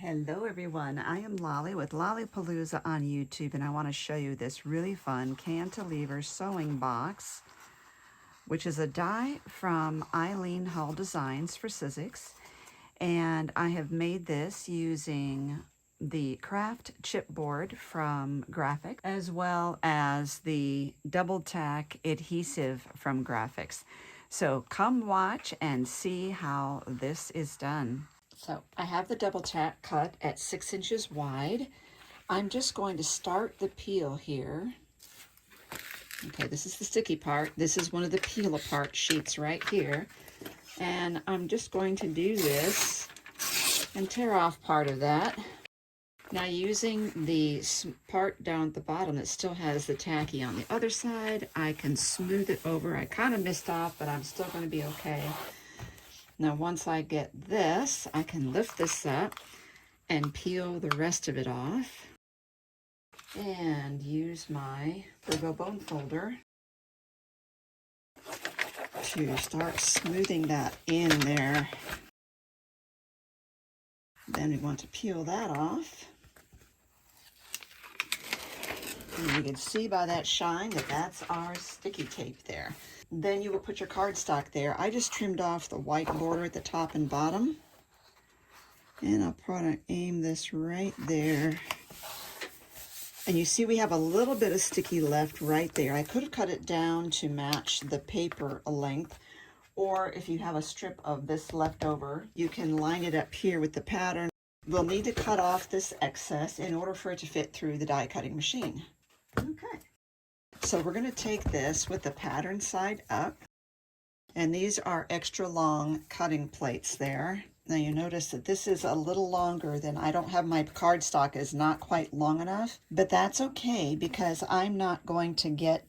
Hello everyone, I am Lolly with Palooza on YouTube, and I want to show you this really fun cantilever sewing box, which is a die from Eileen Hull Designs for Sizzix. And I have made this using the Craft Chipboard from Grafix, as well as the double tack adhesive from Grafix. So come watch and see how this is done. So I have the double tack cut at 6 inches wide. I'm just going to start the peel here. Okay, this is the sticky part. This is one of the peel apart sheets right here. And I'm just going to do this and tear off part of that. Now, using the part down at the bottom that still has the tacky on the other side, I can smooth it over. I kind of missed off, but I'm still going to be okay. Now, once I get this, I can lift this up and peel the rest of it off and use my Virgo bone folder to start smoothing that in there. Then we want to peel that off. And you can see by that shine that that's our sticky tape there. Then you will put your cardstock there. I just trimmed off the white border at the top and bottom. And I'll probably aim this right there. And you see we have a little bit of sticky left right there. I could have cut it down to match the paper length. Or if you have a strip of this left over, you can line it up here with the pattern. We'll need to cut off this excess in order for it to fit through the die cutting machine. Okay. So we're going to take this with the pattern side up, and these are extra long cutting plates there. Now you notice that this is a little longer than, I don't have my cardstock is not quite long enough, but that's okay because I'm not going to get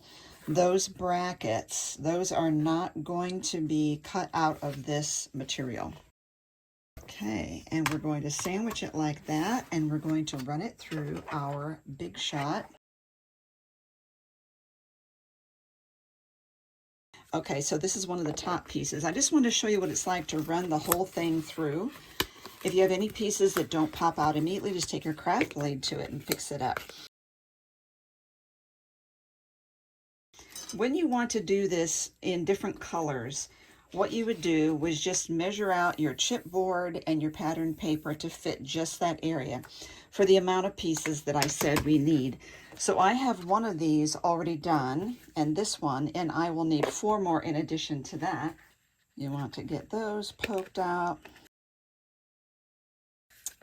those brackets. Those are not going to be cut out of this material. Okay, and we're going to sandwich it like that, and we're going to run it through our Big Shot. Okay, so this is one of the top pieces. I just wanted to show you what it's like to run the whole thing through. If you have any pieces that don't pop out immediately, just take your craft blade to it and fix it up. When you want to do this in different colors, what you would do was just measure out your chipboard and your pattern paper to fit just that area for the amount of pieces that I said we need. So I have one of these already done, and this one, and I will need 4 more in addition to that. You want to get those poked out.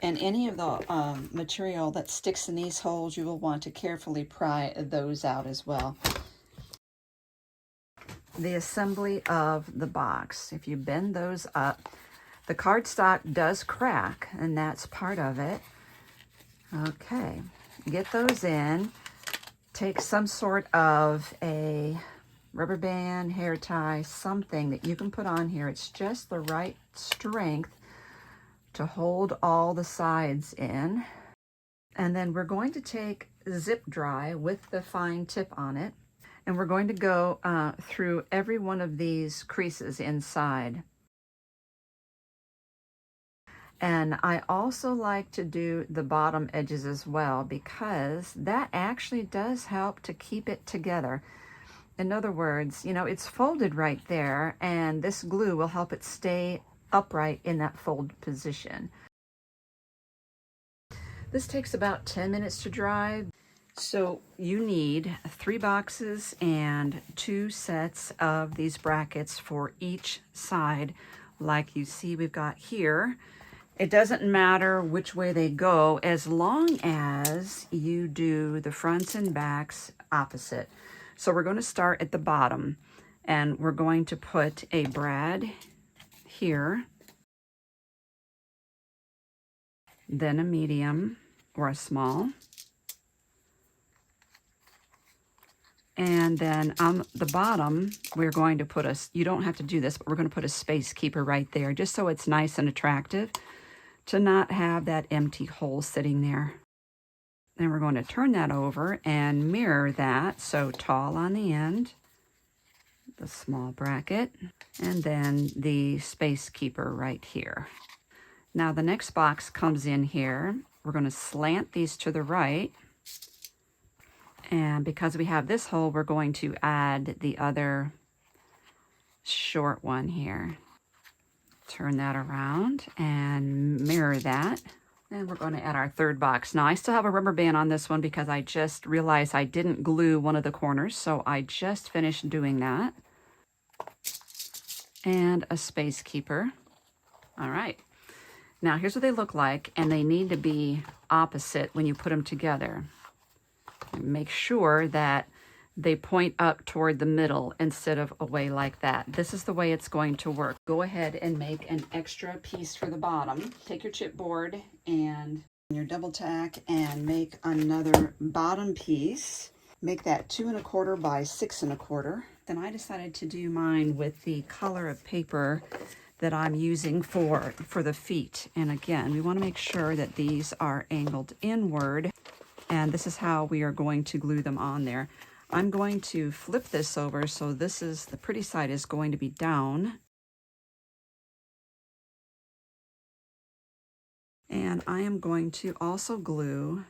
And any of the material that sticks in these holes, you will want to carefully pry those out as well. The assembly of the box, if you bend those up, the cardstock does crack, and that's part of it. Okay, get those in. Take some sort of a rubber band, hair tie, something that you can put on here. It's just the right strength to hold all the sides in. And then we're going to take zip dry with the fine tip on it, and we're going to go through every one of these creases inside. And I also like to do the bottom edges as well, because that actually does help to keep it together. In other words, you know, it's folded right there, and this glue will help it stay upright in that fold position. This takes about 10 minutes to dry. So you need 3 boxes and 2 sets of these brackets for each side, like you see we've got here. It doesn't matter which way they go, as long as you do the fronts and backs opposite. So we're going to start at the bottom, and we're going to put a brad here, then a medium or a small, and then on the bottom we're going to put you don't have to do this, but we're going to put a space keeper right there, just so it's nice and attractive to not have that empty hole sitting there. Then we're going to turn that over and mirror that, so tall on the end, the small bracket, and then the space keeper right here. Now the next box comes in here. We're going to slant these to the right. And because we have this hole, we're going to add the other short one here. Turn that around and mirror that. And we're going to add our third box. Now I still have a rubber band on this one because I just realized I didn't glue one of the corners. So I just finished doing that. And a space keeper. All right. Now here's what they look like, and they need to be opposite when you put them together. Make sure that they point up toward the middle instead of away like that. This is the way it's going to work. Go ahead and make an extra piece for the bottom. Take your chipboard and your double tack and make another bottom piece. Make that 2 1/4 by 6 1/4. Then I decided to do mine with the color of paper that I'm using for the feet. And again, we want to make sure that these are angled inward. And this is how we are going to glue them on there. I'm going to flip this over, so this is, the pretty side is going to be down. And I am going to also glue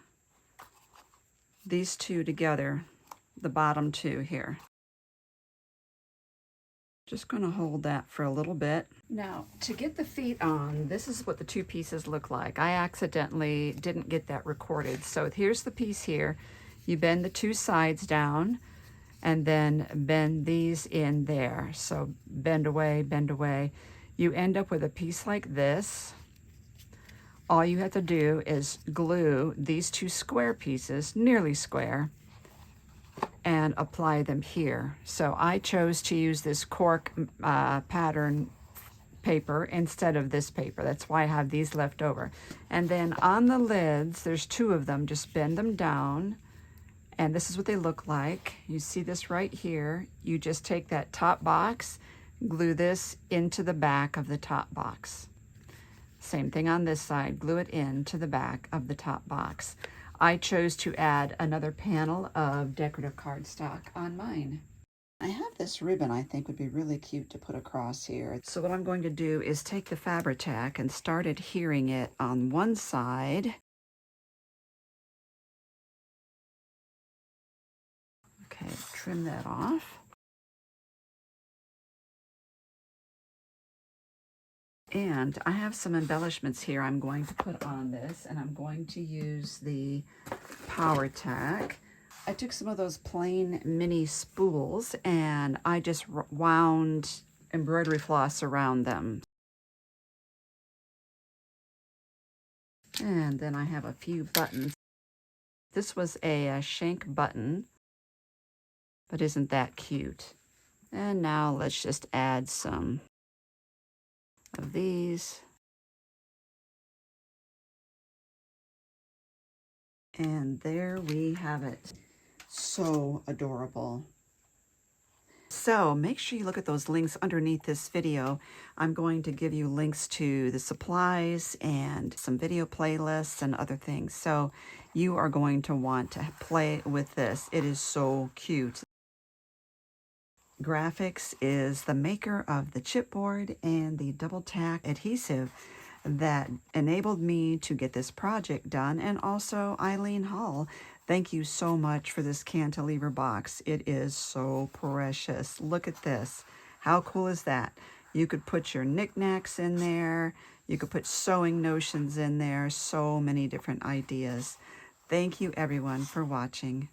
these two together, the bottom two here. Just going to hold that for a little bit. Now, to get the feet on, this is what the two pieces look like. I accidentally didn't get that recorded. So here's the piece here. You bend the two sides down and then bend these in there. So bend away, bend away. You end up with a piece like this. All you have to do is glue these two square pieces, nearly square, and apply them here. So I chose to use this cork pattern paper instead of this paper. That's why I have these left over. And then on the lids, there's two of them. Just bend them down. And this is what they look like. You see this right here. You just take that top box, glue this into the back of the top box. Same thing on this side, glue it into the back of the top box. I chose to add another panel of decorative cardstock on mine. I have this ribbon I think would be really cute to put across here. So what I'm going to do is take the Fabri-Tac and start adhering it on one side. Okay, trim that off. And I have some embellishments here I'm going to put on this, and I'm going to use the Power Tack. I took some of those plain mini spools and I just wound embroidery floss around them. And then I have a few buttons. This was a shank button, but isn't that cute? And now let's just add some of these. And there we have it. So adorable. So make sure you look at those links underneath this video. I'm going to give you links to the supplies and some video playlists and other things. So you are going to want to play with this. It is so cute. Grafix is the maker of the chipboard and the double tack adhesive that enabled me to get this project done, and also Eileen Hull. Thank you so much for this cantilever box. It is so precious. Look at this. How cool is that? You could put your knickknacks in there. You could put sewing notions in there. So many different ideas. Thank you everyone for watching.